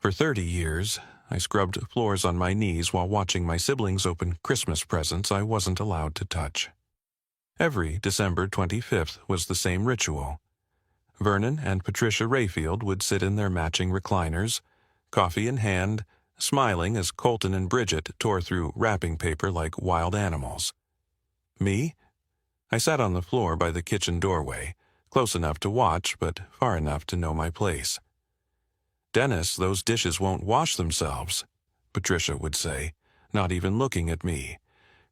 For 30 years, I scrubbed floors on my knees while watching my siblings open Christmas presents I wasn't allowed to touch. Every December 25th was the same ritual. Vernon and Patricia Rayfield would sit in their matching recliners, coffee in hand, smiling as Colton and Bridget tore through wrapping paper like wild animals. Me? I sat on the floor by the kitchen doorway, close enough to watch but far enough to know my place. "Dennis, those dishes won't wash themselves," Patricia would say, not even looking at me.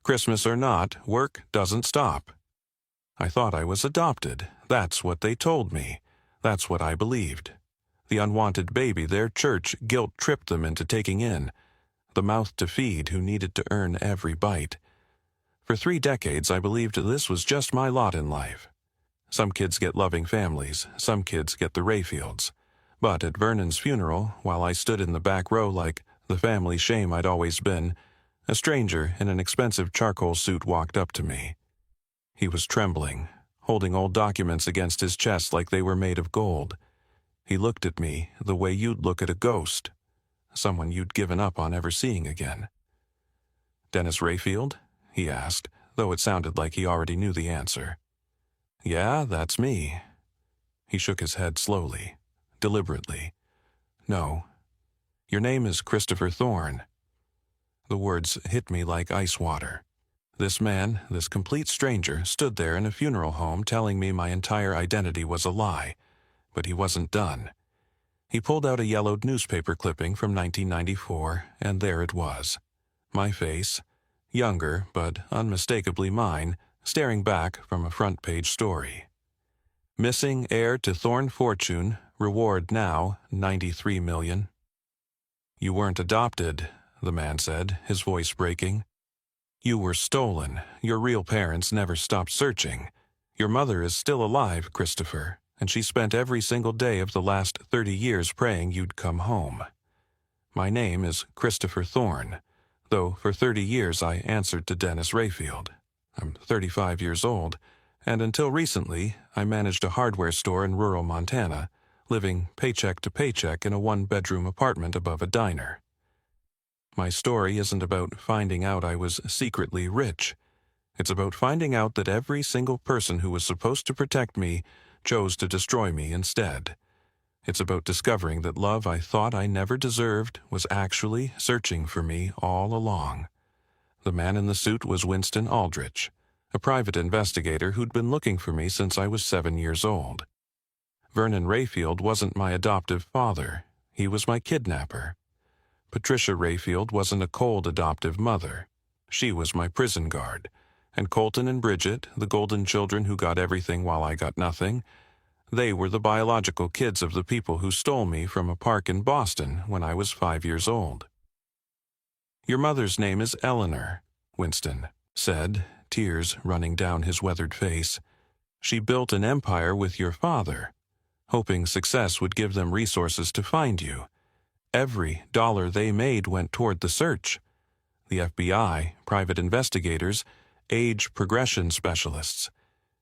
"Christmas or not, work doesn't stop." I thought I was adopted. That's what they told me. That's what I believed. The unwanted baby their church guilt-tripped them into taking in. The mouth to feed who needed to earn every bite. For 3 decades I believed this was just my lot in life. Some kids get loving families, some kids get the Rayfields. But at Vernon's funeral, while I stood in the back row like the family shame I'd always been, a stranger in an expensive charcoal suit walked up to me. He was trembling, holding old documents against his chest like they were made of gold. He looked at me the way you'd look at a ghost, someone you'd given up on ever seeing again. "Dennis Rayfield?" he asked, though it sounded like he already knew the answer. "Yeah, that's me." He shook his head slowly, deliberately. "No. Your name is Christopher Thorne." The words hit me like ice water. This man, this complete stranger, stood there in a funeral home telling me my entire identity was a lie. But he wasn't done. He pulled out a yellowed newspaper clipping from 1994, and there it was. My face, younger but unmistakably mine, staring back from a front-page story. "Missing heir to Thorne fortune, reward now $93 million." "You weren't adopted," the man said, his voice breaking. "You were stolen. Your real parents never stopped searching. Your mother is still alive, Christopher, and she spent every single day of the last 30 years praying you'd come home. My name is Christopher Thorne, though for 30 years I answered to Dennis Rayfield. I'm 35 years old, and until recently I managed a hardware store in rural Montana, living paycheck to paycheck in a 1-bedroom apartment above a diner. My story isn't about finding out I was secretly rich. It's about finding out that every single person who was supposed to protect me chose to destroy me instead. It's about discovering that love I thought I never deserved was actually searching for me all along." The man in the suit was Winston Aldrich, a private investigator who'd been looking for me since I was 7 years old. Vernon Rayfield wasn't my adoptive father. He was my kidnapper. Patricia Rayfield wasn't a cold adoptive mother. She was my prison guard. And Colton and Bridget, the golden children who got everything while I got nothing, they were the biological kids of the people who stole me from a park in Boston when I was 5 years old. "Your mother's name is Eleanor," Winston said, tears running down his weathered face. "She built an empire with your father, hoping success would give them resources to find you. Every dollar they made went toward the search. The FBI, private investigators, age progression specialists,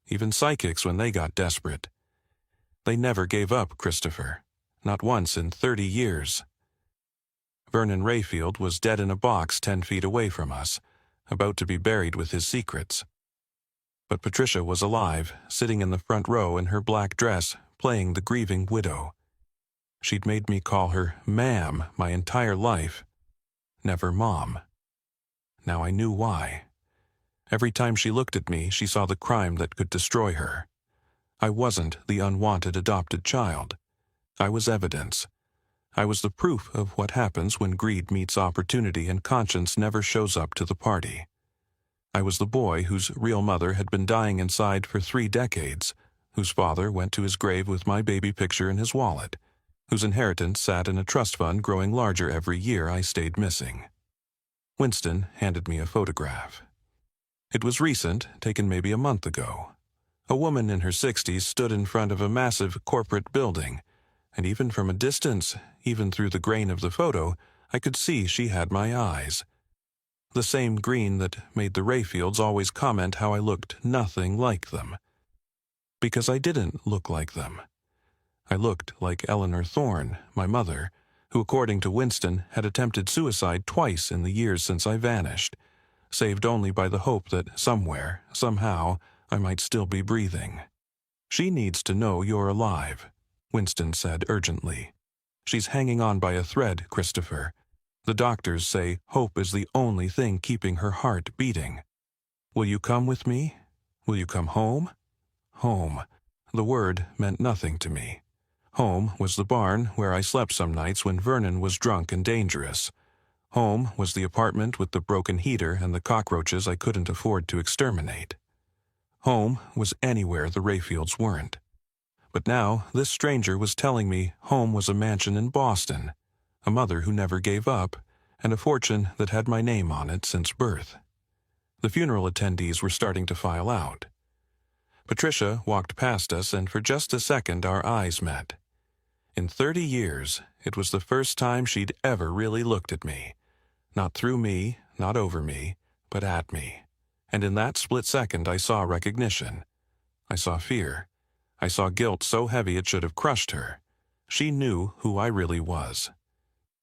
even psychics when they got desperate. They never gave up, Christopher. Not once in 30 years. Vernon Rayfield was dead in a box 10 feet away from us, about to be buried with his secrets. But Patricia was alive, sitting in the front row in her black dress, playing the grieving widow. She'd made me call her Ma'am my entire life, never Mom. Now I knew why. Every time she looked at me, she saw the crime that could destroy her. I wasn't the unwanted adopted child. I was evidence. I was the proof of what happens when greed meets opportunity and conscience never shows up to the party. I was the boy whose real mother had been dying inside for 3 decades, whose father went to his grave with my baby picture in his wallet, whose inheritance sat in a trust fund growing larger every year I stayed missing. Winston handed me a photograph. It was recent, taken maybe a month ago. A woman in her 60s stood in front of a massive corporate building, and even from a distance, even through the grain of the photo, I could see she had my eyes. The same green that made the Rayfields always comment how I looked nothing like them. Because I didn't look like them. I looked like Eleanor Thorne, my mother, who, according to Winston, had attempted suicide twice in the years since I vanished, saved only by the hope that somewhere, somehow, I might still be breathing. "She needs to know you're alive," Winston said urgently. "She's hanging on by a thread, Christopher. The doctors say hope is the only thing keeping her heart beating. Will you come with me? Will you come home?" Home. The word meant nothing to me. Home was the barn where I slept some nights when Vernon was drunk and dangerous. Home was the apartment with the broken heater and the cockroaches I couldn't afford to exterminate. Home was anywhere the Rayfields weren't. But now this stranger was telling me home was a mansion in Boston, a mother who never gave up, and a fortune that had my name on it since birth. The funeral attendees were starting to file out. Patricia walked past us, and for just a second our eyes met. In 30 years, it was the first time she'd ever really looked at me. Not through me, not over me, but at me. And in that split second I saw recognition. I saw fear. I saw guilt so heavy it should have crushed her. She knew who I really was.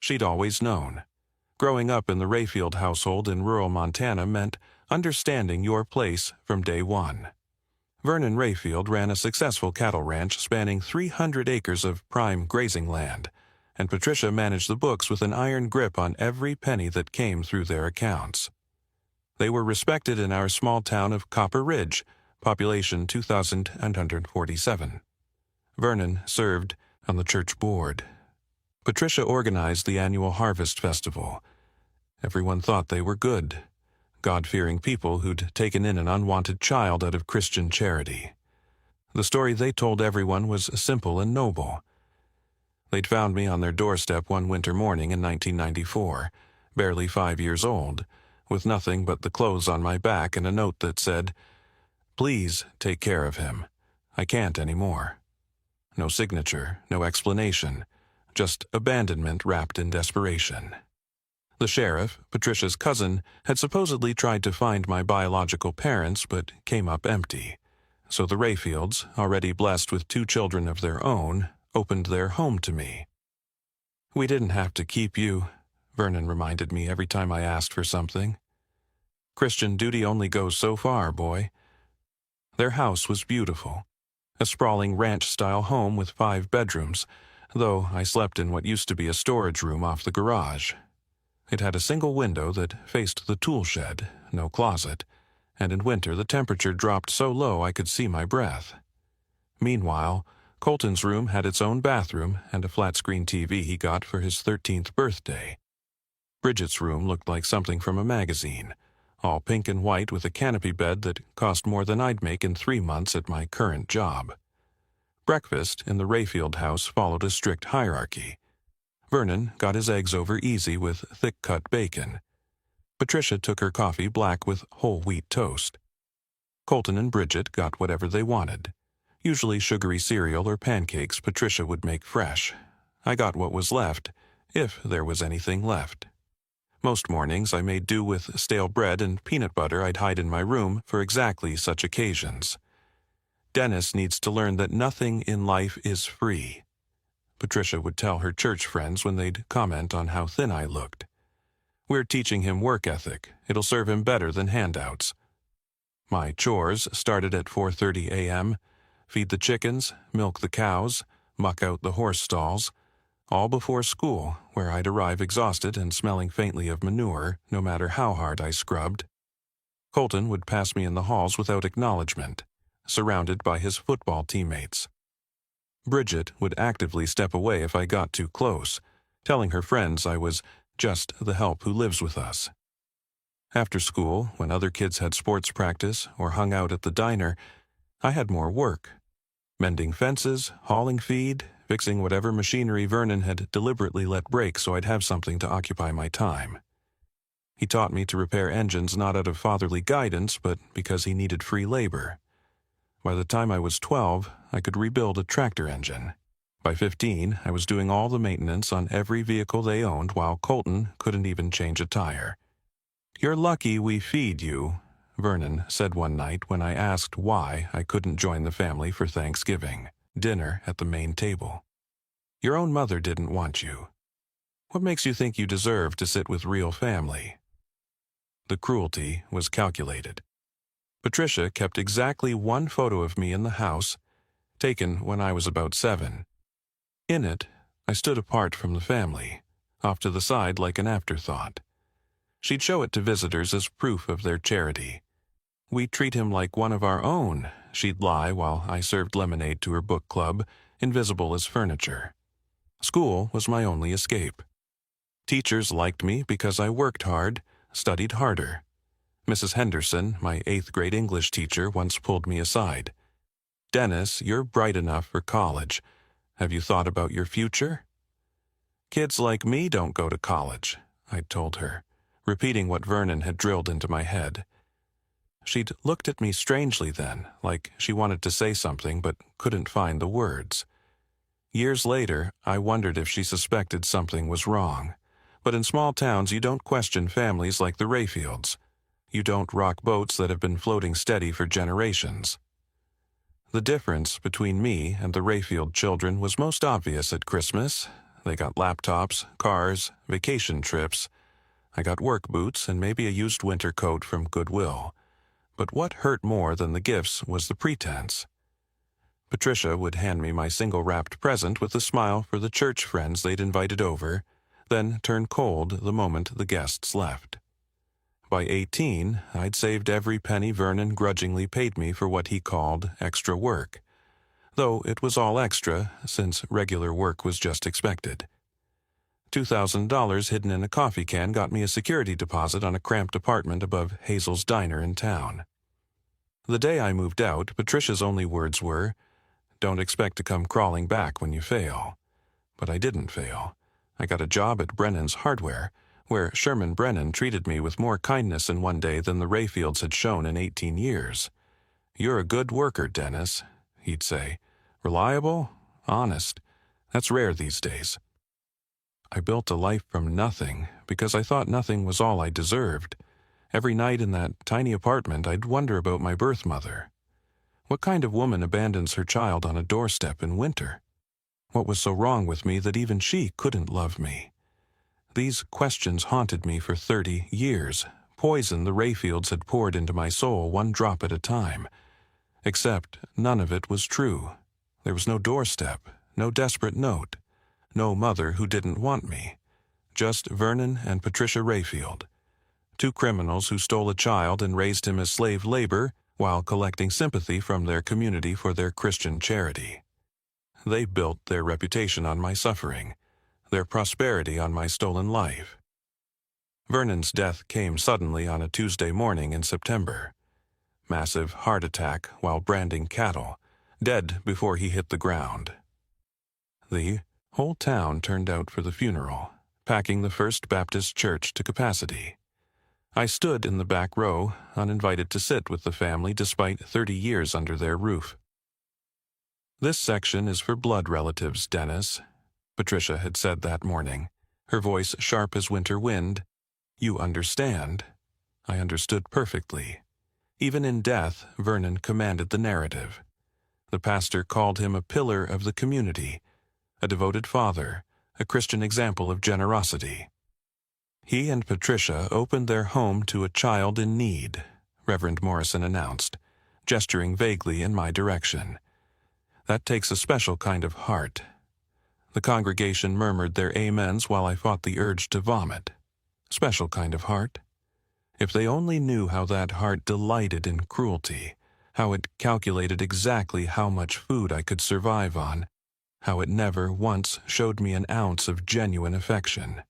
She'd always known. Growing up in the Rayfield household in rural Montana meant understanding your place from day one. Vernon Rayfield ran a successful cattle ranch spanning 300 acres of prime grazing land, and Patricia managed the books with an iron grip on every penny that came through their accounts. They were respected in our small town of Copper Ridge, population 2,147. Vernon served on the church board. Patricia organized the annual Harvest Festival. Everyone thought they were good, God-fearing people who'd taken in an unwanted child out of Christian charity. The story they told everyone was simple and noble. They'd found me on their doorstep one winter morning in 1994, barely 5 years old, with nothing but the clothes on my back and a note that said, "Please take care of him. I can't anymore." No signature, no explanation, just abandonment wrapped in desperation. The sheriff, Patricia's cousin, had supposedly tried to find my biological parents but came up empty. So the Rayfields, already blessed with 2 children of their own, opened their home to me. "We didn't have to keep you," Vernon reminded me every time I asked for something. "Christian duty only goes so far, boy." Their house was beautiful. A sprawling ranch-style home with 5 bedrooms, though I slept in what used to be a storage room off the garage. It had a single window that faced the tool shed, no closet, and in winter the temperature dropped so low I could see my breath. Meanwhile, Colton's room had its own bathroom and a flat-screen TV he got for his 13th birthday. Bridget's room looked like something from a magazine, all pink and white with a canopy bed that cost more than I'd make in 3 months at my current job. Breakfast in the Rayfield house followed a strict hierarchy. Vernon got his eggs over easy with thick-cut bacon. Patricia took her coffee black with whole wheat toast. Colton and Bridget got whatever they wanted. Usually sugary cereal or pancakes Patricia would make fresh. I got what was left, if there was anything left. Most mornings I made do with stale bread and peanut butter I'd hide in my room for exactly such occasions. Dennis needs to learn that nothing in life is free, Patricia would tell her church friends when they'd comment on how thin I looked. "We're teaching him work ethic. It'll serve him better than handouts." My chores started at 4:30 a.m., feed the chickens, milk the cows, muck out the horse stalls, all before school, where I'd arrive exhausted and smelling faintly of manure, no matter how hard I scrubbed. Colton would pass me in the halls without acknowledgement, surrounded by his football teammates. Bridget would actively step away if I got too close, telling her friends I was just the help who lives with us. After school, when other kids had sports practice or hung out at the diner, I had more work. Mending fences, hauling feed, fixing whatever machinery Vernon had deliberately let break so I'd have something to occupy my time. He taught me to repair engines not out of fatherly guidance, but because he needed free labor. By the time I was 12, I could rebuild a tractor engine. By 15, I was doing all the maintenance on every vehicle they owned while Colton couldn't even change a tire. "You're lucky we feed you," Vernon said one night when I asked why I couldn't join the family for Thanksgiving dinner at the main table. "Your own mother didn't want you." What makes you think you deserve to sit with real family? The cruelty was calculated. Patricia kept exactly one photo of me in the house, taken when I was about 7. In it, I stood apart from the family, off to the side like an afterthought. She'd show it to visitors as proof of their charity. "We treat him like one of our own," she'd lie while I served lemonade to her book club, invisible as furniture. School was my only escape. Teachers liked me because I worked hard, studied harder. Mrs. Henderson, my 8th grade English teacher, once pulled me aside. "Dennis, you're bright enough for college. Have you thought about your future?" "Kids like me don't go to college," I'd told her, repeating what Vernon had drilled into my head. She'd looked at me strangely then, like she wanted to say something but couldn't find the words. Years later, I wondered if she suspected something was wrong. But in small towns, you don't question families like the Rayfields. You don't rock boats that have been floating steady for generations. The difference between me and the Rayfield children was most obvious at Christmas. They got laptops, cars, vacation trips. I got work boots and maybe a used winter coat from Goodwill. But what hurt more than the gifts was the pretense. Patricia would hand me my single-wrapped present with a smile for the church friends they'd invited over, then turn cold the moment the guests left. By 18, I'd saved every penny Vernon grudgingly paid me for what he called extra work, though it was all extra since regular work was just expected. $2,000 hidden in a coffee can got me a security deposit on a cramped apartment above Hazel's Diner in town. The day I moved out, Patricia's only words were, "Don't expect to come crawling back when you fail." But I didn't fail. I got a job at Brennan's Hardware, where Sherman Brennan treated me with more kindness in one day than the Rayfields had shown in 18 years. "You're a good worker, Dennis," he'd say. "Reliable, honest. That's rare these days." I built a life from nothing because I thought nothing was all I deserved. Every night in that tiny apartment, I'd wonder about my birth mother. What kind of woman abandons her child on a doorstep in winter? What was so wrong with me that even she couldn't love me? These questions haunted me for 30 years, poison the Rayfields had poured into my soul one drop at a time. Except none of it was true. There was no doorstep, no desperate note, no mother who didn't want me. Just Vernon and Patricia Rayfield, 2 criminals who stole a child and raised him as slave labor while collecting sympathy from their community for their Christian charity. They built their reputation on my suffering, their prosperity on my stolen life. Vernon's death came suddenly on a Tuesday morning in September. Massive heart attack while branding cattle, dead before he hit the ground. The whole town turned out for the funeral, packing the First Baptist Church to capacity. I stood in the back row, uninvited to sit with the family despite 30 years under their roof. "This section is for blood relatives, Dennis," Patricia had said that morning, her voice sharp as winter wind. "You understand." I understood perfectly. Even in death, Vernon commanded the narrative. The pastor called him a pillar of the community, a devoted father, a Christian example of generosity. He and Patricia opened their home to a child in need, Reverend Morrison announced, gesturing vaguely in my direction. That takes a special kind of heart. The congregation murmured their amens while I fought the urge to vomit. Special kind of heart. If they only knew how that heart delighted in cruelty, how it calculated exactly how much food I could survive on, how it never once showed me an ounce of genuine affection.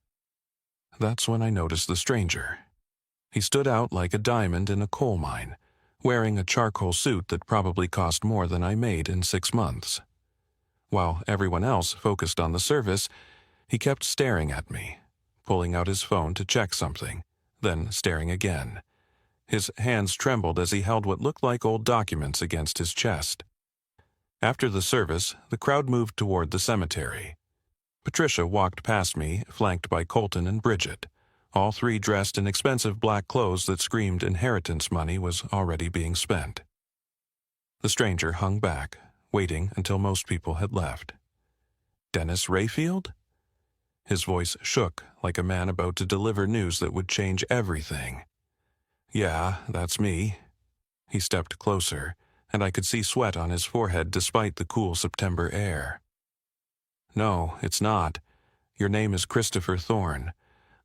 That's when I noticed the stranger. He stood out like a diamond in a coal mine, wearing a charcoal suit that probably cost more than I made in 6 months. While everyone else focused on the service, he kept staring at me, pulling out his phone to check something, then staring again. His hands trembled as he held what looked like old documents against his chest. After the service, the crowd moved toward the cemetery. Patricia walked past me, flanked by Colton and Bridget, all 3 dressed in expensive black clothes that screamed inheritance money was already being spent. The stranger hung back, waiting until most people had left. Dennis Rayfield? His voice shook like a man about to deliver news that would change everything. "Yeah, that's me." He stepped closer, and I could see sweat on his forehead despite the cool September air. "No, it's not. Your name is Christopher Thorne.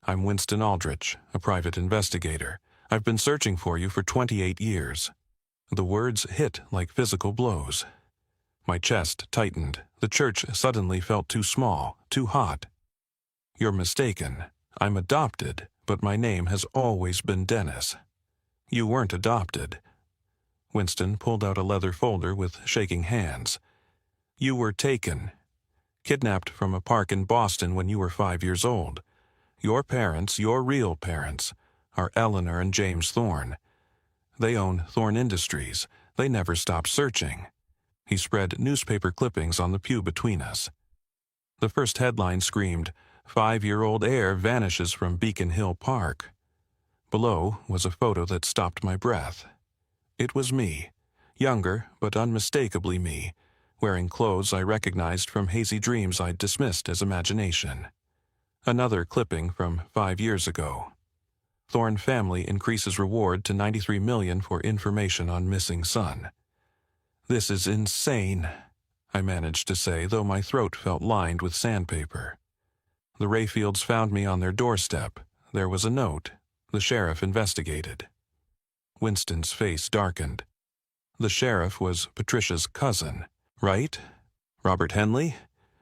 I'm Winston Aldrich, a private investigator. I've been searching for you for 28 years. The words hit like physical blows. My chest tightened. The church suddenly felt too small, too hot. "You're mistaken. I'm adopted, but my name has always been Dennis. You weren't adopted." Winston pulled out a leather folder with shaking hands. "You were taken. Kidnapped from a park in Boston when you were 5 years old. Your parents, your real parents, are Eleanor and James Thorne. They own Thorne Industries. They never stopped searching." He spread newspaper clippings on the pew between us. The first headline screamed, "5-year-old heir vanishes from Beacon Hill Park." Below was a photo that stopped my breath. It was me, younger but unmistakably me, wearing clothes I recognized from hazy dreams I'd dismissed as imagination. Another clipping from 5 years ago. "Thorne family increases reward to $93 million for information on missing son." "This is insane," I managed to say, though my throat felt lined with sandpaper. "The Rayfields found me on their doorstep. There was a note. The sheriff investigated." Winston's face darkened. "The sheriff was Patricia's cousin, right? Robert Henley?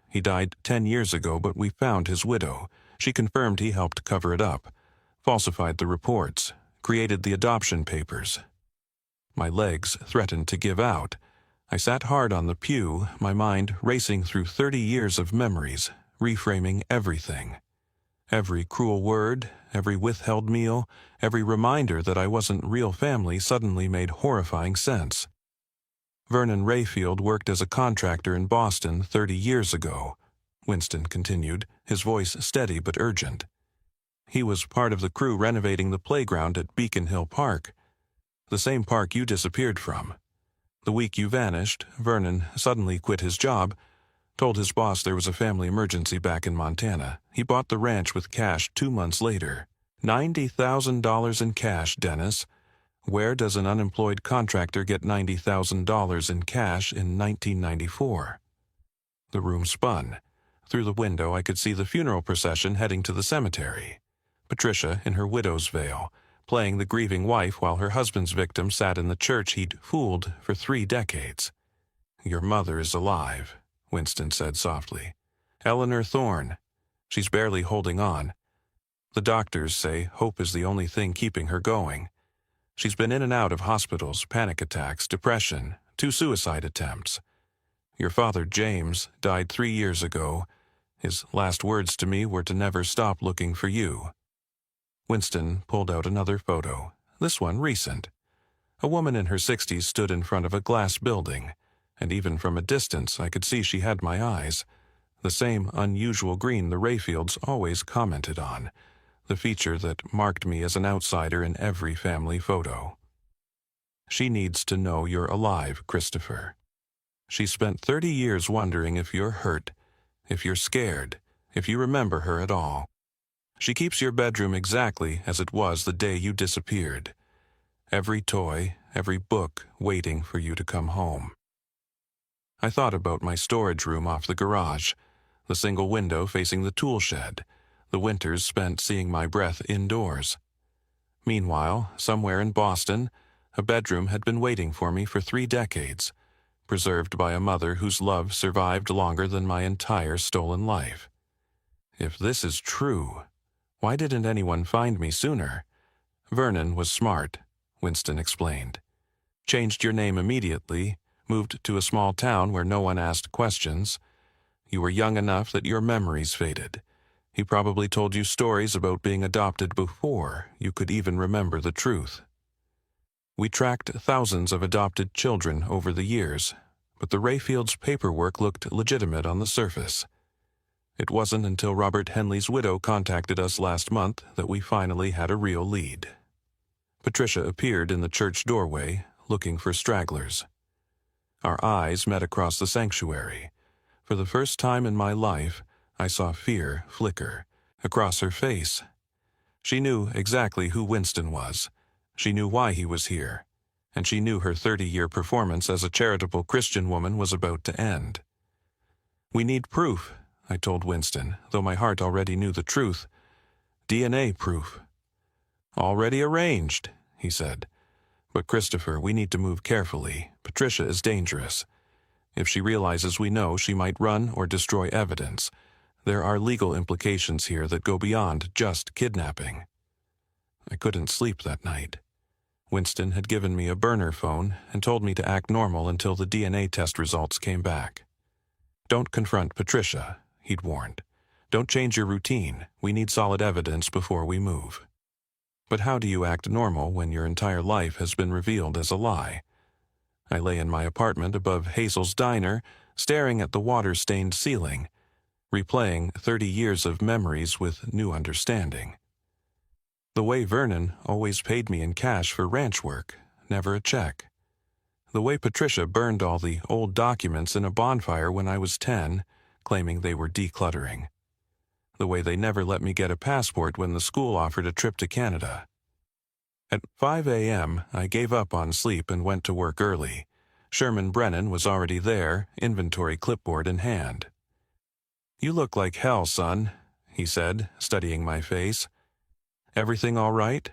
He died 10 years ago, but we found his widow. She confirmed he helped cover it up, falsified the reports, created the adoption papers." My legs threatened to give out. I sat hard on the pew, my mind racing through 30 years of memories, reframing everything. Every cruel word, every withheld meal, every reminder that I wasn't real family suddenly made horrifying sense. "Vernon Rayfield worked as a contractor in Boston 30 years ago," Winston continued, his voice steady but urgent. "He was part of the crew renovating the playground at Beacon Hill Park, the same park you disappeared from. The week you vanished, Vernon suddenly quit his job, told his boss there was a family emergency back in Montana. He bought the ranch with cash 2 months later. $90,000 in cash, Dennis. Where does an unemployed contractor get $90,000 in cash in 1994? The room spun. Through the window I could see the funeral procession heading to the cemetery. Patricia in her widow's veil, playing the grieving wife while her husband's victim sat in the church he'd fooled for 3 decades. "Your mother is alive," Winston said softly. "Eleanor Thorne. She's barely holding on. The doctors say hope is the only thing keeping her going. She's been in and out of hospitals, panic attacks, depression, 2 suicide attempts. Your father, James, died 3 years ago. His last words to me were to never stop looking for you." Winston pulled out another photo, this one recent. A woman in her 60s stood in front of a glass building, and even from a distance I could see she had my eyes, the same unusual green the Rayfields always commented on, the feature that marked me as an outsider in every family photo. "She needs to know you're alive, Christopher. She spent 30 years wondering if you're hurt, if you're scared, if you remember her at all. She keeps your bedroom exactly as it was the day you disappeared. Every toy, every book waiting for you to come home." I thought about my storage room off the garage, the single window facing the tool shed, the winters spent seeing my breath indoors. Meanwhile, somewhere in Boston, a bedroom had been waiting for me for 3 decades, preserved by a mother whose love survived longer than my entire stolen life. If this is true, why didn't anyone find me sooner? "Vernon was smart," Winston explained. "Changed your name immediately, moved to a small town where no one asked questions. You were young enough that your memories faded. He probably told you stories about being adopted before you could even remember the truth. We tracked thousands of adopted children over the years, but the Rayfields' paperwork looked legitimate on the surface. It wasn't until Robert Henley's widow contacted us last month that we finally had a real lead." Patricia appeared in the church doorway, looking for stragglers. Our eyes met across the sanctuary. For the first time in my life, I saw fear flicker across her face. She knew exactly who Winston was. She knew why he was here. And she knew her 30-year performance as a charitable Christian woman was about to end. "We need proof," I told Winston, though my heart already knew the truth. "DNA proof." "Already arranged," he said. "But Christopher, we need to move carefully. Patricia is dangerous. If she realizes we know, she might run or destroy evidence. There are legal implications here that go beyond just kidnapping." I couldn't sleep that night. Winston had given me a burner phone and told me to act normal until the DNA test results came back. "Don't confront Patricia," he'd warned. "Don't change your routine. We need solid evidence before we move." But how do you act normal when your entire life has been revealed as a lie? I lay in my apartment above Hazel's diner, staring at the water-stained ceiling, replaying 30 years of memories with new understanding. The way Vernon always paid me in cash for ranch work, never a check. The way Patricia burned all the old documents in a bonfire when I was 10, claiming they were decluttering. The way they never let me get a passport when the school offered a trip to Canada. At 5 a.m., I gave up on sleep and went to work early. Sherman Brennan was already there, inventory clipboard in hand. "You look like hell, son," he said, studying my face. "Everything all right?"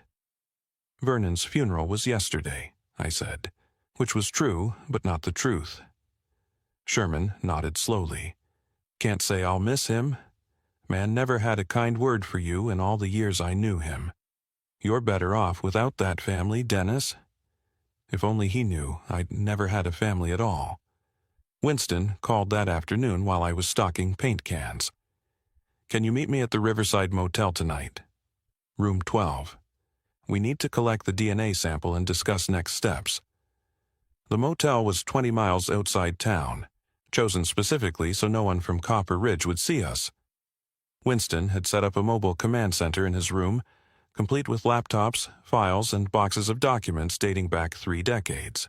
"Vernon's funeral was yesterday," I said, which was true, but not the truth. Sherman nodded slowly. "Can't say I'll miss him. Man never had a kind word for you in all the years I knew him. You're better off without that family, Dennis." If only he knew I'd never had a family at all. Winston called that afternoon while I was stocking paint cans. "Can you meet me at the Riverside Motel tonight? Room 12. We need to collect the DNA sample and discuss next steps." The motel was 20 miles outside town, chosen specifically so no one from Copper Ridge would see us. Winston had set up a mobile command center in his room, complete with laptops, files, and boxes of documents dating back 3 decades.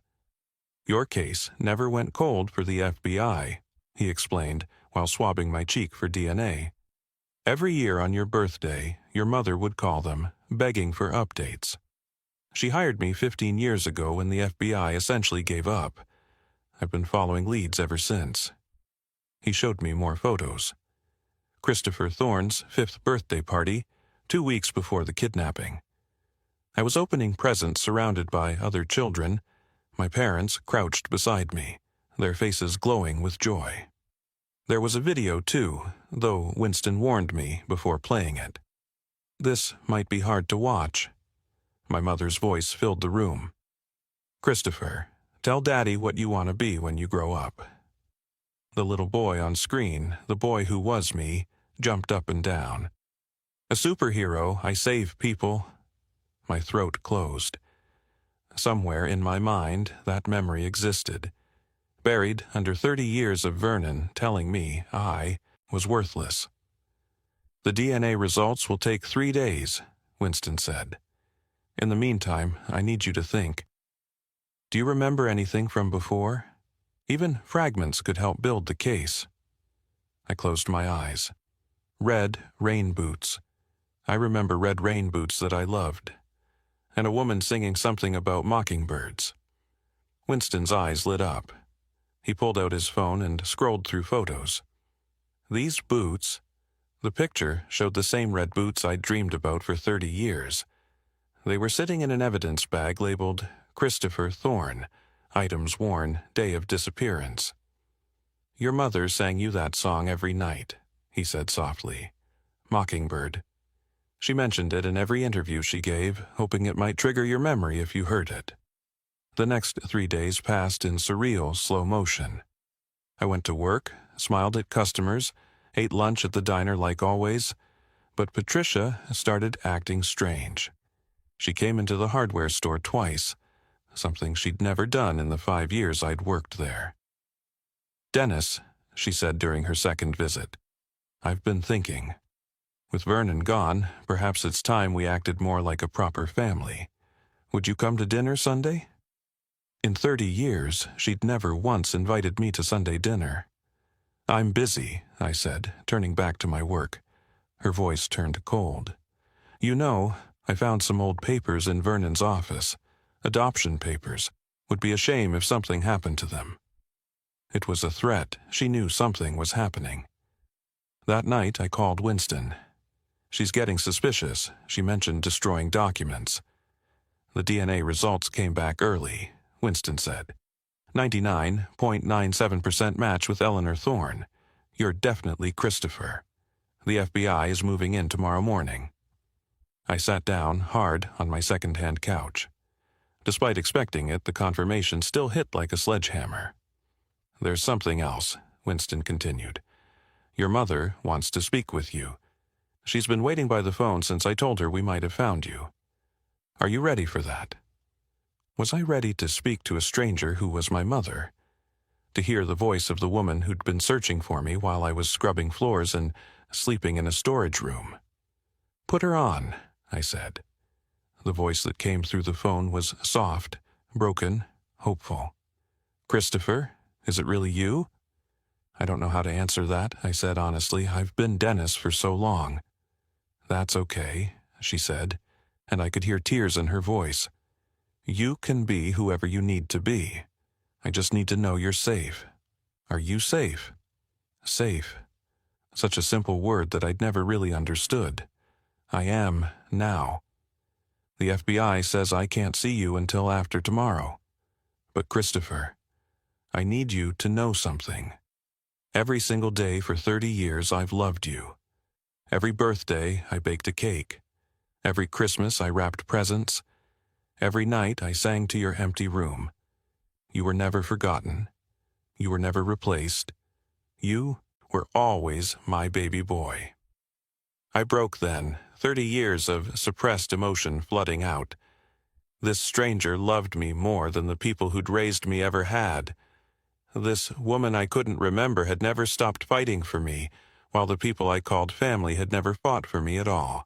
"Your case never went cold for the FBI," he explained while swabbing my cheek for DNA. "Every year on your birthday, your mother would call them, begging for updates. She hired me 15 years ago when the FBI essentially gave up. I've been following leads ever since." He showed me more photos. Christopher Thorne's 5th birthday party, 2 weeks before the kidnapping. I was opening presents surrounded by other children, my parents crouched beside me, their faces glowing with joy. There was a video too, though Winston warned me before playing it. "This might be hard to watch." My mother's voice filled the room. "Christopher, tell Daddy what you want to be when you grow up." The little boy on screen, the boy who was me, jumped up and down. "A superhero, I save people." My throat closed. Somewhere in my mind, that memory existed, buried under 30 years of Vernon telling me I was worthless. "The DNA results will take 3 days," Winston said. "In the meantime, I need you to think. Do you remember anything from before? Even fragments could help build the case." I closed my eyes. Red rain boots. I remember red rain boots that I loved. And a woman singing something about mockingbirds. Winston's eyes lit up. He pulled out his phone and scrolled through photos. These boots. The picture showed the same red boots I'd dreamed about for 30 years. They were sitting in an evidence bag labeled Christopher Thorne, items worn, day of disappearance. "Your mother sang you that song every night," he said softly. "Mockingbird. She mentioned it in every interview she gave, hoping it might trigger your memory if you heard it." The next 3 days passed in surreal slow motion. I went to work, smiled at customers, ate lunch at the diner like always, but Patricia started acting strange. She came into the hardware store twice, something she'd never done in the 5 years I'd worked there. "Dennis," she said during her second visit, "I've been thinking. With Vernon gone, perhaps it's time we acted more like a proper family. Would you come to dinner Sunday?" In 30 years, she'd never once invited me to Sunday dinner. I'm busy, I said, turning back to my work. Her voice turned cold. You know, I found some old papers in Vernon's office. Adoption papers. Would be a shame if something happened to them. It was a threat. She knew something was happening. That night, I called Winston. She's getting suspicious. She mentioned destroying documents. The DNA results came back early, Winston said. 99.97% match with Eleanor Thorne. You're definitely Christopher. The FBI is moving in tomorrow morning. I sat down, hard, on my second-hand couch. Despite expecting it, the confirmation still hit like a sledgehammer. There's something else, Winston continued. Your mother wants to speak with you. She's been waiting by the phone since I told her we might have found you. Are you ready for that? Was I ready to speak to a stranger who was my mother? To hear the voice of the woman who'd been searching for me while I was scrubbing floors and sleeping in a storage room? Put her on, I said. The voice that came through the phone was soft, broken, hopeful. Christopher, is it really you? I don't know how to answer that, I said honestly. I've been Dennis for so long. That's okay, she said, and I could hear tears in her voice. You can be whoever you need to be. I just need to know you're safe. Are you safe? Safe. Such a simple word that I'd never really understood. I am now. The FBI says I can't see you until after tomorrow. But Christopher, I need you to know something. Every single day for 30 years I've loved you. Every birthday I baked a cake. Every Christmas I wrapped presents. Every night I sang to your empty room. You were never forgotten. You were never replaced. You were always my baby boy. I broke then, 30 years of suppressed emotion flooding out. This stranger loved me more than the people who'd raised me ever had. This woman I couldn't remember had never stopped fighting for me, while the people I called family had never fought for me at all.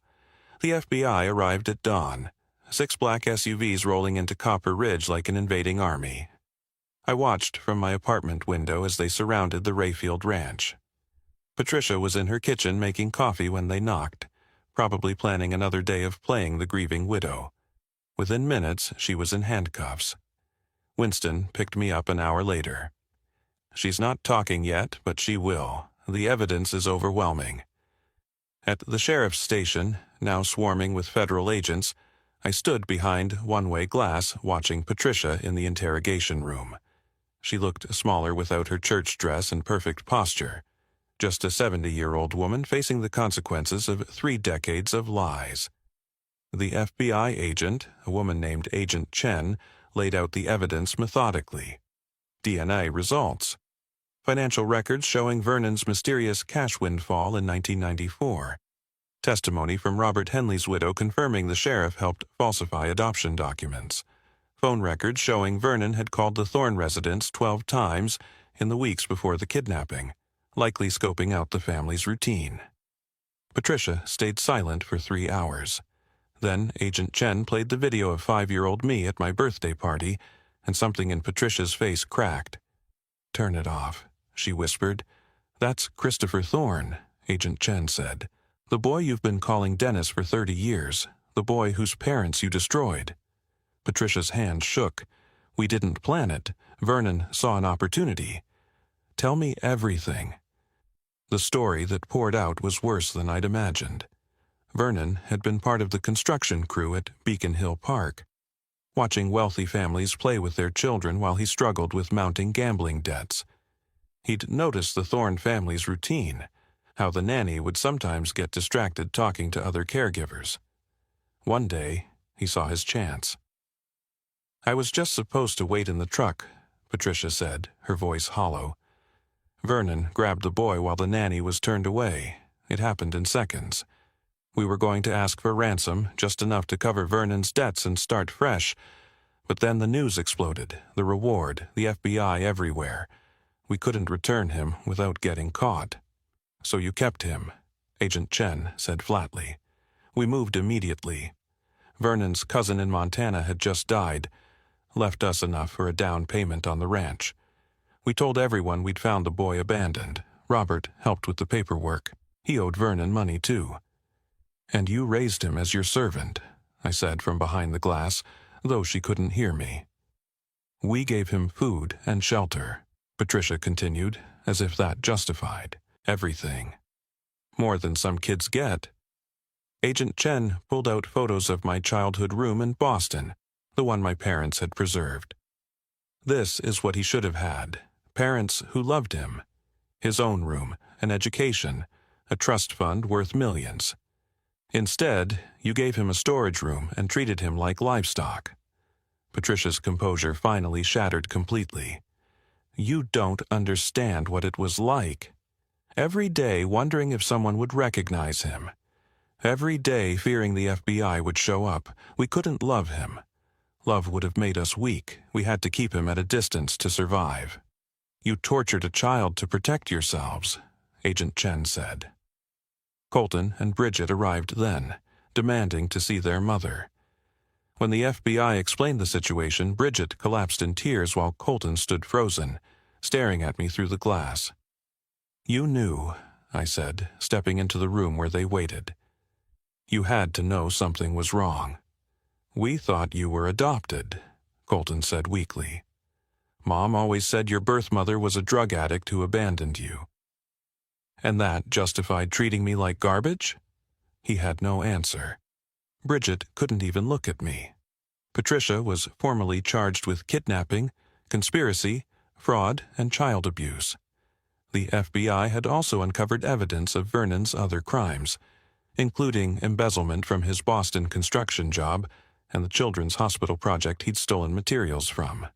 The FBI arrived at dawn, 6 black SUVs rolling into Copper Ridge like an invading army. I watched from my apartment window as they surrounded the Rayfield Ranch. Patricia was in her kitchen making coffee when they knocked, probably planning another day of playing the grieving widow. Within minutes, she was in handcuffs. Winston picked me up an hour later. She's not talking yet, but she will. The evidence is overwhelming. At the sheriff's station, now swarming with federal agents, I stood behind one-way glass watching Patricia in the interrogation room. She looked smaller without her church dress and perfect posture. Just a 70-year-old woman facing the consequences of 3 decades of lies. The FBI agent, a woman named Agent Chen, laid out the evidence methodically. DNA results. Financial records showing Vernon's mysterious cash windfall in 1994. Testimony from Robert Henley's widow confirming the sheriff helped falsify adoption documents. Phone records showing Vernon had called the Thorne residence 12 times in the weeks before the kidnapping, likely scoping out the family's routine. Patricia stayed silent for 3 hours. Then Agent Chen played the video of 5-year-old me at my birthday party, and something in Patricia's face cracked. Turn it off, she whispered. That's Christopher Thorne, Agent Chen said. The boy you've been calling Dennis for 30 years, the boy whose parents you destroyed. Patricia's hand shook. We didn't plan it. Vernon saw an opportunity. Tell me everything. The story that poured out was worse than I'd imagined. Vernon had been part of the construction crew at Beacon Hill Park, watching wealthy families play with their children while he struggled with mounting gambling debts. He'd noticed the Thorne family's routine, how the nanny would sometimes get distracted talking to other caregivers. One day, he saw his chance. I was just supposed to wait in the truck, Patricia said, her voice hollow. Vernon grabbed the boy while the nanny was turned away. It happened in seconds. We were going to ask for ransom, just enough to cover Vernon's debts and start fresh. But then the news exploded, the reward, the FBI everywhere. We couldn't return him without getting caught. So you kept him, Agent Chen said flatly. We moved immediately. Vernon's cousin in Montana had just died, left us enough for a down payment on the ranch. We told everyone we'd found the boy abandoned, Robert helped with the paperwork. He owed Vernon money, too. And you raised him as your servant, I said from behind the glass, though she couldn't hear me. We gave him food and shelter, Patricia continued, as if that justified everything. More than some kids get. Agent Chen pulled out photos of my childhood room in Boston, the one my parents had preserved. This is what he should have had: parents who loved him, his own room, an education, a trust fund worth millions. Instead, you gave him a storage room and treated him like livestock. Patricia's composure finally shattered completely. You don't understand what it was like. Every day wondering if someone would recognize him. Every day fearing the FBI would show up. We couldn't love him. Love would have made us weak. We had to keep him at a distance to survive. You tortured a child to protect yourselves, Agent Chen said. Colton and Bridget arrived then, demanding to see their mother. When the FBI explained the situation, Bridget collapsed in tears while Colton stood frozen, staring at me through the glass. You knew, I said, stepping into the room where they waited. You had to know something was wrong. We thought you were adopted, Colton said weakly. Mom always said your birth mother was a drug addict who abandoned you. And that justified treating me like garbage? He had no answer. Bridget couldn't even look at me. Patricia was formally charged with kidnapping, conspiracy, fraud, and child abuse. The FBI had also uncovered evidence of Vernon's other crimes, including embezzlement from his Boston construction job and the children's hospital project he'd stolen materials from.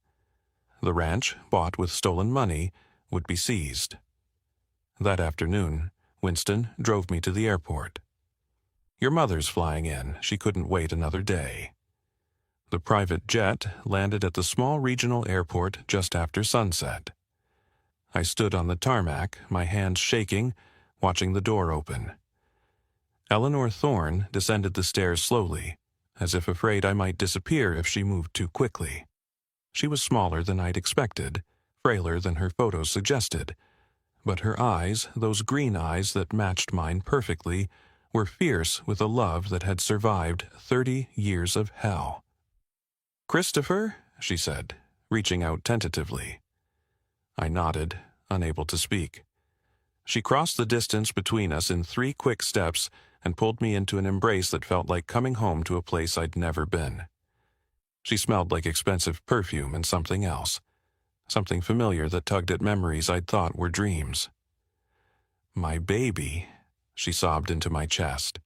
The ranch, bought with stolen money, would be seized. That afternoon, Winston drove me to the airport. Your mother's flying in. She couldn't wait another day. The private jet landed at the small regional airport just after sunset. I stood on the tarmac, my hands shaking, watching the door open. Eleanor Thorne descended the stairs slowly, as if afraid I might disappear if she moved too quickly. She was smaller than I'd expected, frailer than her photos suggested, but her eyes, those green eyes that matched mine perfectly, were fierce with a love that had survived 30 years of hell. "Christopher," she said, reaching out tentatively. I nodded, unable to speak. She crossed the distance between us in 3 quick steps and pulled me into an embrace that felt like coming home to a place I'd never been. She smelled like expensive perfume and something else, something familiar that tugged at memories I'd thought were dreams. "My baby," she sobbed into my chest.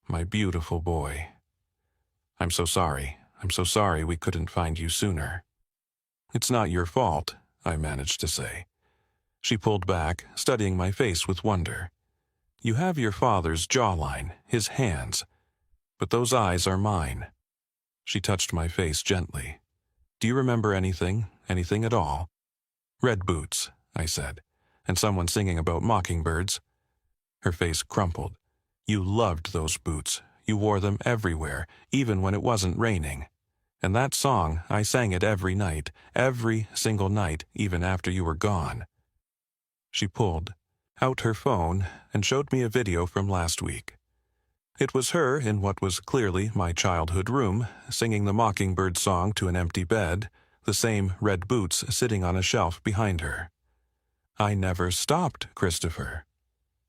"My beautiful boy. I'm so sorry. I'm so sorry we couldn't find you sooner." "It's not your fault," I managed to say. She pulled back, studying my face with wonder. "You have your father's jawline, his hands, but those eyes are mine." She touched my face gently. "Do you remember anything at all?" "Red boots," I said, "and someone singing about mockingbirds." Her face crumpled. "You loved those boots. You wore them everywhere, even when it wasn't raining. And that song, I sang it every night, every single night, even after you were gone." She pulled out her phone and showed me a video from last week. It was her in what was clearly my childhood room, singing the Mockingbird song to an empty bed, the same red boots sitting on a shelf behind her. "I never stopped, Christopher.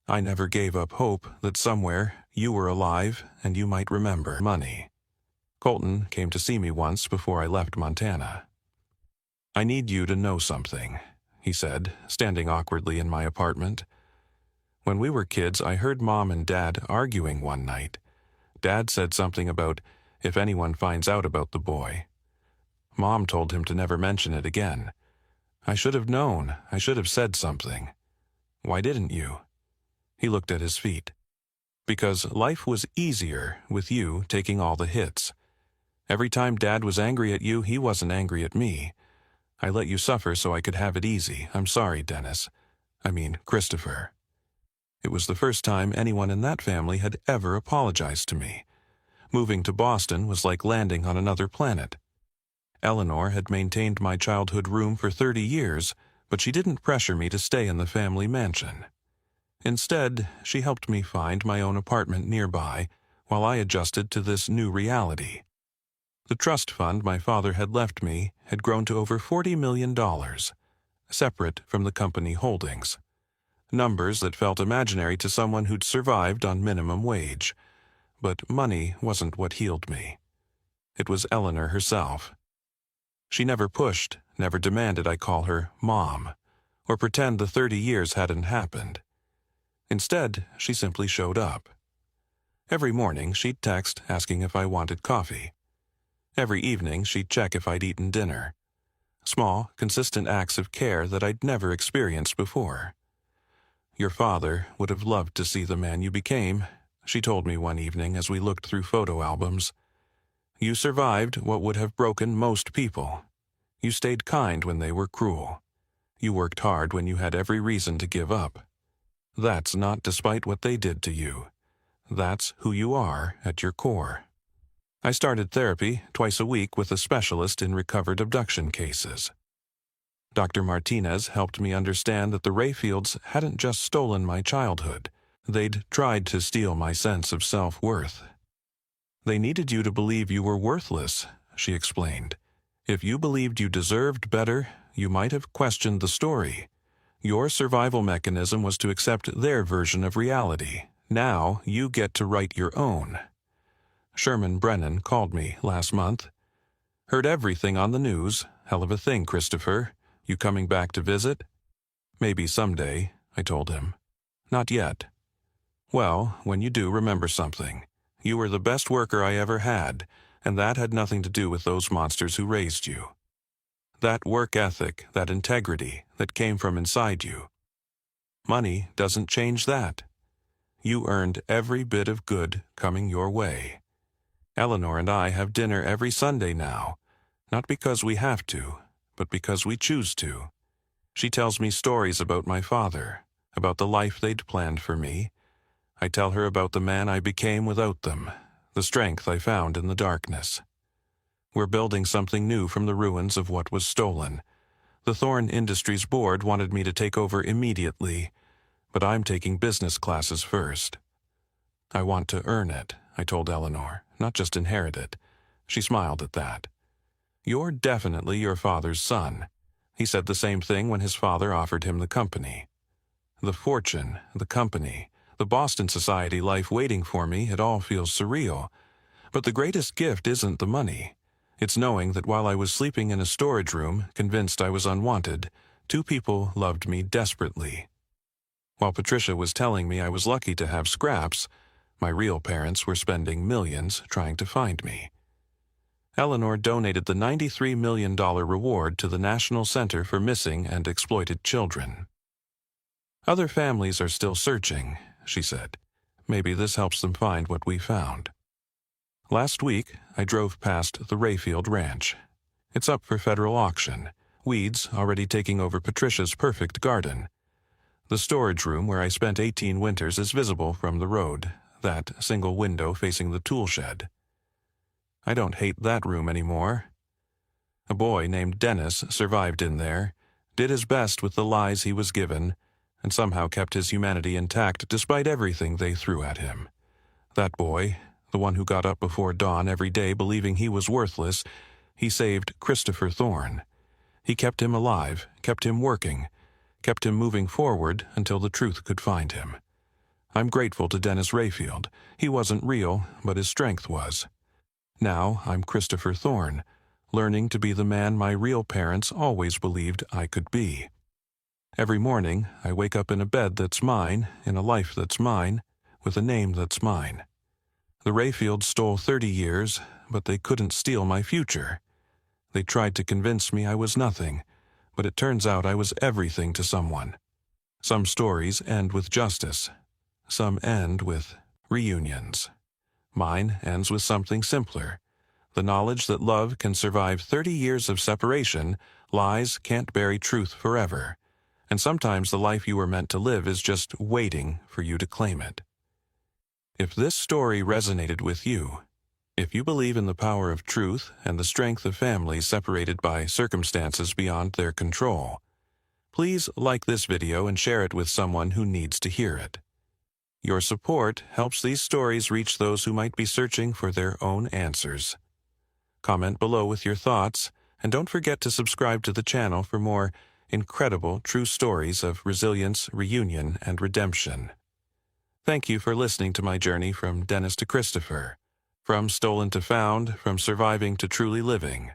I never gave up hope that somewhere you were alive and you might remember money." Colton came to see me once before I left Montana. "I need you to know something," he said, standing awkwardly in my apartment. "When we were kids, I heard Mom and Dad arguing one night. Dad said something about if anyone finds out about the boy. Mom told him to never mention it again. I should have known. I should have said something. Why didn't you?" He looked at his feet. "Because life was easier with you taking all the hits. Every time Dad was angry at you, he wasn't angry at me. I let you suffer so I could have it easy. I'm sorry, Dennis. I mean, Christopher." It was the first time anyone in that family had ever apologized to me. Moving to Boston was like landing on another planet. Eleanor had maintained my childhood room for 30 years, But she didn't pressure me to stay in the family mansion. Instead, she helped me find my own apartment nearby while I adjusted to this new reality. The trust fund my father had left me had grown to over $40 million, separate from the company holdings. Numbers that felt imaginary to someone who'd survived on minimum wage. But money wasn't what healed me. It was Eleanor herself. She never pushed, never demanded I call her Mom, or pretend the 30 years hadn't happened. Instead, she simply showed up. Every morning, she'd text asking if I wanted coffee. Every evening, she'd check if I'd eaten dinner. Small, consistent acts of care that I'd never experienced before. "Your father would have loved to see the man you became," she told me one evening as we looked through photo albums. "You survived what would have broken most people. You stayed kind when they were cruel. You worked hard when you had every reason to give up. That's not despite what they did to you. That's who you are at your core." I started therapy twice a week with a specialist in recovered abduction cases. Dr. Martinez helped me understand that the Rayfields hadn't just stolen my childhood. They'd tried to steal my sense of self-worth. "They needed you to believe you were worthless," she explained. "If you believed you deserved better, you might have questioned the story. Your survival mechanism was to accept their version of reality. Now you get to write your own." Sherman Brennan called me last month. "Heard everything on the news. Hell of a thing, Christopher. You coming back to visit?" "Maybe someday," I told him. "Not yet." "Well, when you do, remember something. You were the best worker I ever had, and that had nothing to do with those monsters who raised you. That work ethic, that integrity, that came from inside you. Money doesn't change that. You earned every bit of good coming your way. Eleanor and I have dinner every Sunday now, not because we have to, but because we choose to. She tells me stories about my father, about the life they'd planned for me. I tell her about the man I became without them, the strength I found in the darkness. We're building something new from the ruins of what was stolen. The Thorne Industries board wanted me to take over immediately, but I'm taking business classes first. I want to earn it, I told Eleanor, not just inherit it. She smiled at that. "You're definitely your father's son." He said the same thing when his father offered him the company. The fortune, the company, the Boston Society life waiting for me, it all feels surreal. But the greatest gift isn't the money. It's knowing that while I was sleeping in a storage room, convinced I was unwanted, two people loved me desperately. While Patricia was telling me I was lucky to have scraps, my real parents were spending millions trying to find me. Eleanor donated the $93 million reward to the National Center for Missing and Exploited Children. "Other families are still searching," she said. "Maybe this helps them find what we found." Last week, I drove past the Rayfield Ranch. It's up for federal auction, weeds already taking over Patricia's perfect garden. The storage room where I spent 18 winters is visible from the road, that single window facing the tool shed. I don't hate that room anymore. A boy named Dennis survived in there, did his best with the lies he was given, and somehow kept his humanity intact despite everything they threw at him. That boy, the one who got up before dawn every day believing he was worthless, he saved Christopher Thorne. He kept him alive, kept him working, kept him moving forward until the truth could find him. I'm grateful to Dennis Rayfield. He wasn't real, but his strength was. Now I'm Christopher Thorne, learning to be the man my real parents always believed I could be. Every morning, I wake up in a bed that's mine, in a life that's mine, with a name that's mine. The Rayfields stole 30 years, but they couldn't steal my future. They tried to convince me I was nothing, but it turns out I was everything to someone. Some stories end with justice. Some end with reunions. Mine ends with something simpler. The knowledge that love can survive 30 years of separation, lies can't bury truth forever, and sometimes the life you were meant to live is just waiting for you to claim it. If this story resonated with you, if you believe in the power of truth and the strength of families separated by circumstances beyond their control, Please like this video and share it with someone who needs to hear it. Your support helps these stories reach those who might be searching for their own answers. Comment below with your thoughts, and don't forget to subscribe to the channel for more incredible true stories of resilience, reunion, and redemption. Thank you for listening to my journey from Dennis to Christopher, from stolen to found, from surviving to truly living.